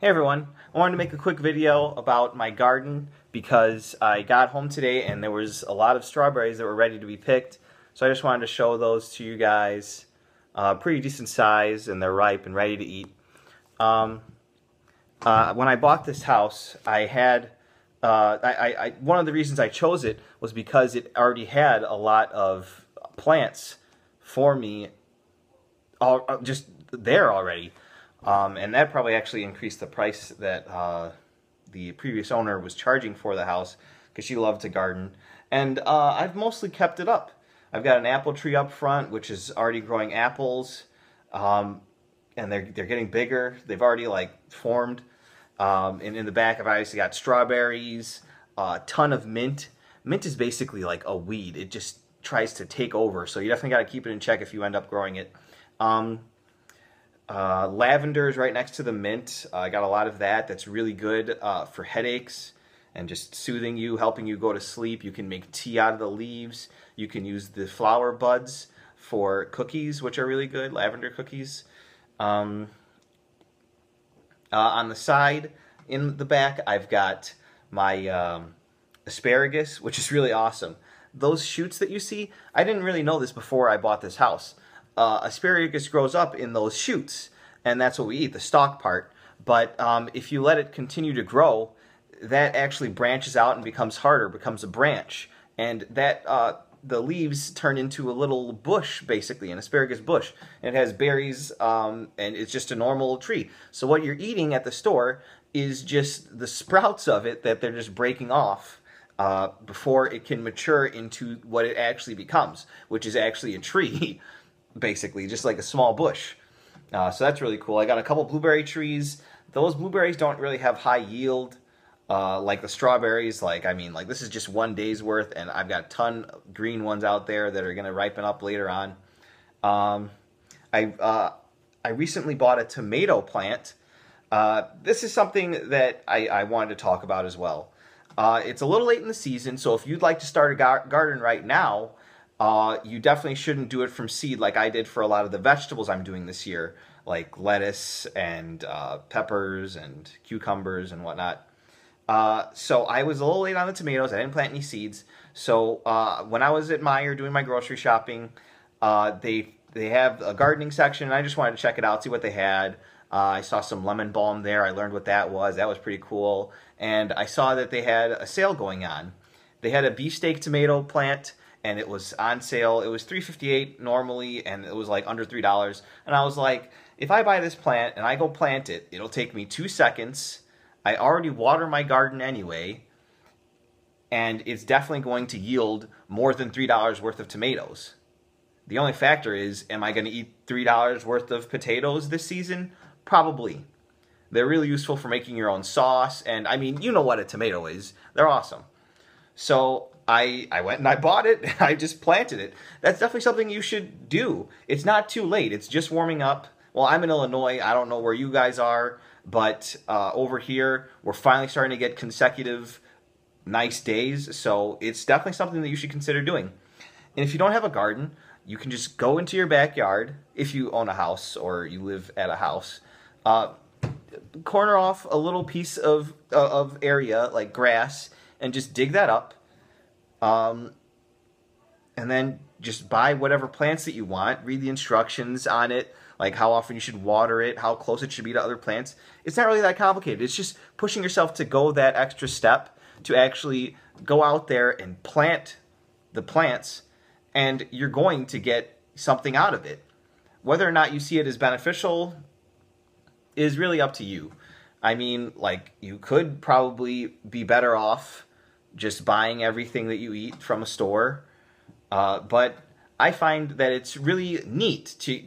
Hey everyone, I wanted to make a quick video about my garden because I got home today and there was a lot of strawberries that were ready to be picked. So I just wanted to show those to you guys. Pretty decent size and they're ripe and ready to eat. When I bought this house, I had one of the reasons I chose it was because it already had a lot of plants for me just there already. And that probably actually increased the price that the previous owner was charging for the house because she loved to garden. And I've mostly kept it up. I've got an apple tree up front, which is already growing apples, and they're getting bigger. They've already formed. And in the back, I've obviously got strawberries, a ton of mint. Mint is basically like a weed. It just tries to take over, so you definitely got to keep it in check if you end up growing it. Lavender is right next to the mint. I got a lot of that. That's really good for headaches and just soothing you, helping you go to sleep. You can make tea out of the leaves. You can use the flower buds for cookies, which are really good, lavender cookies. On the side, in the back, I've got my asparagus, which is really awesome. Those shoots that you see, I didn't really know this before I bought this house. Asparagus grows up in those shoots, and that's what we eat, the stalk part. But if you let it continue to grow, that actually branches out and becomes harder, becomes a branch. And that the leaves turn into a little bush, basically, an asparagus bush. And it has berries, and it's just a normal tree. So what you're eating at the store is just the sprouts of it that they're just breaking off before it can mature into what it actually becomes, which is actually a tree. Basically, just like a small bush. So that's really cool. I got a couple blueberry trees. Those blueberries don't really have high yield like the strawberries. This is just one day's worth, and I've got a ton of green ones out there that are going to ripen up later on. I recently bought a tomato plant. This is something that I wanted to talk about as well. It's a little late in the season, so if you'd like to start a garden right now, you definitely shouldn't do it from seed like I did for a lot of the vegetables I'm doing this year, like lettuce and peppers and cucumbers and whatnot. So I was a little late on the tomatoes. I didn't plant any seeds. So when I was at Meijer doing my grocery shopping, they have a gardening section, and I just wanted to check it out, see what they had. I saw some lemon balm there. I learned what that was. That was pretty cool. And I saw that they had a sale going on. They had a beefsteak tomato plant, and it was on sale. It was $3.58 normally, and it was like under $3. And I was like, if I buy this plant and I go plant it, it'll take me 2 seconds. I already water my garden anyway, and it's definitely going to yield more than $3 worth of tomatoes. The only factor is, am I going to eat $3 worth of potatoes this season? Probably. They're really useful for making your own sauce, and I mean, you know what a tomato is. They're awesome. So I went and I bought it, and I just planted it. That's definitely something you should do. It's not too late. It's just warming up. Well, I'm in Illinois. I don't know where you guys are, but over here, we're finally starting to get consecutive nice days, so it's definitely something that you should consider doing. And if you don't have a garden, you can just go into your backyard, if you own a house or you live at a house, corner off a little piece of area, like grass, and just dig that up. And then just buy whatever plants that you want, read the instructions on it, like how often you should water it, how close it should be to other plants. It's not really that complicated. It's just pushing yourself to go that extra step to actually go out there and plant the plants, and you're going to get something out of it. Whether or not you see it as beneficial is really up to you. I mean, you could probably be better off just buying everything that you eat from a store. But I find that it's really neat to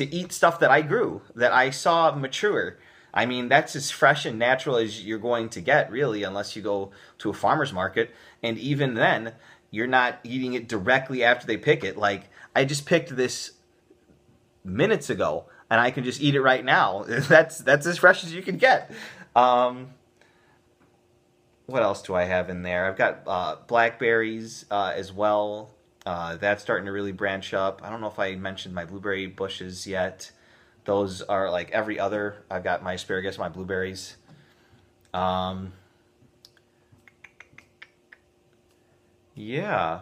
eat stuff that I grew, that I saw mature. I mean, that's as fresh and natural as you're going to get, really, unless you go to a farmer's market. And even then, you're not eating it directly after they pick it. Like, I just picked this minutes ago, and I can just eat it right now. That's as fresh as you can get. What else do I have in there? I've got blackberries as well. That's starting to really branch up. I don't know if I mentioned my blueberry bushes yet. Those are like every other. I've got my asparagus, my blueberries. Um, yeah,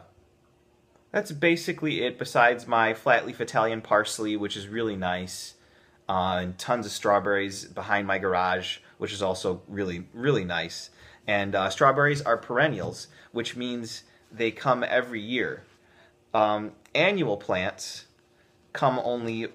that's basically it. Besides my flat leaf Italian parsley, which is really nice, and tons of strawberries behind my garage, which is also really, really nice. And strawberries are perennials, which means they come every year. Annual plants come only